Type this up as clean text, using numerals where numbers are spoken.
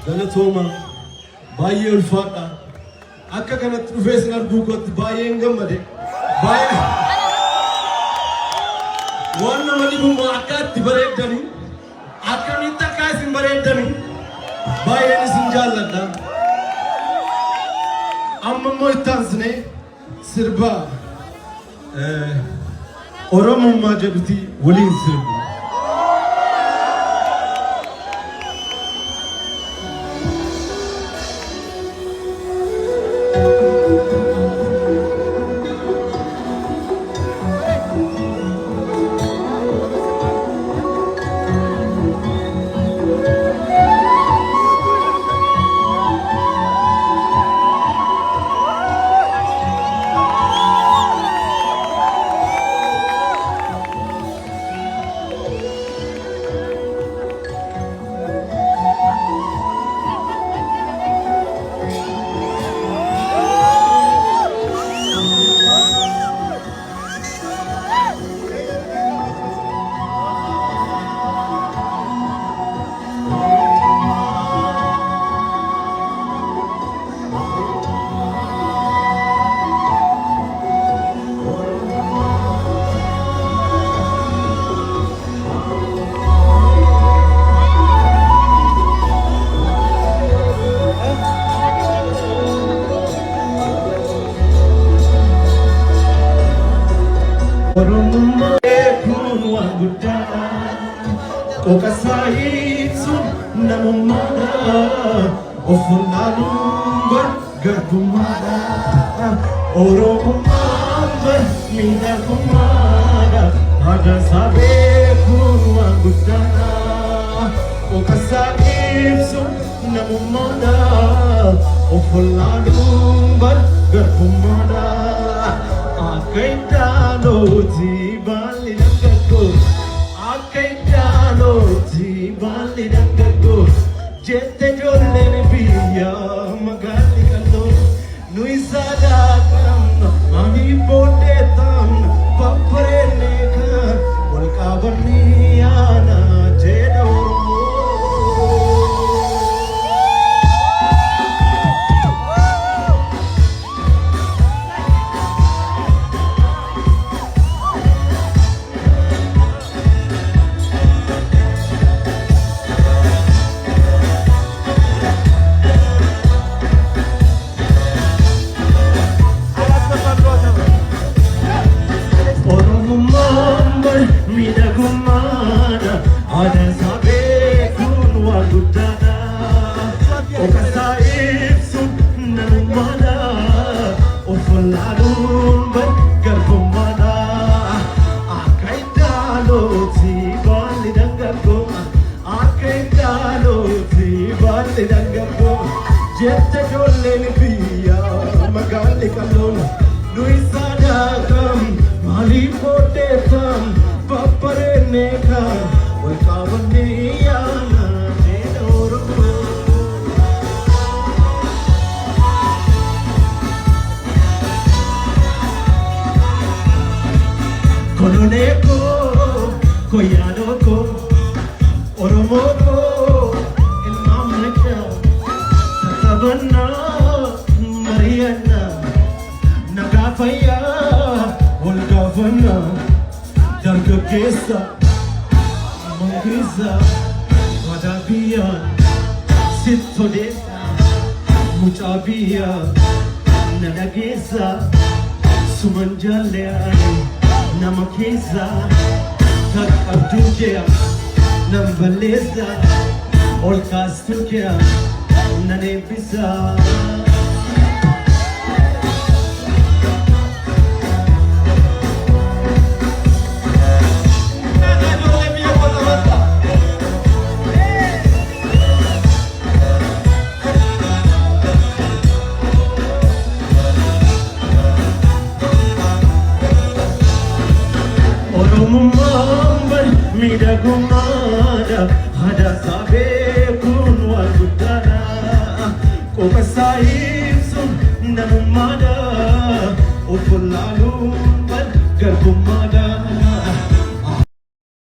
Galatoma baay'ee ulfaadha akka kanatti dhufee sin arguu kootti baay'een gammade baay'ee waan nama dhibummaa akka itti bareeddanii akkamitti akka isin bareeddanii baay'een isin jaalladha amma immoo itti aansinee sirba Oromummaa jedhuti waliin sirbu. Okasaisu namumada ofunalumba garbumada oromumba minakumada ada sabe kunwa gudana okasaisu namumada ofunalumba garbumada akaitalo tibali nakako akaitalo tibali nakako jette jollene biya magali kallo nuisada kam mami bote tam paprene ka volkabaniana jedo jette jollene biya magali kalon luisada kam mali pote tam paparene ka volkabaniya jedoro kolone ko koyano ko oromo ko Sabana Mariana Nagafaya Olgavana Darga Kesa Mangiza Vadabia Sitodesa Mutabia Nadagesa Sumanjalea Namakesa Tak Abdujea Nambaleza Olkastukia Nane pisa namummaan miidhagummaadha haadha saabee kun waan guddaadha qofa isaa ibsuun namummaadha of wallaaluun garbummaadha.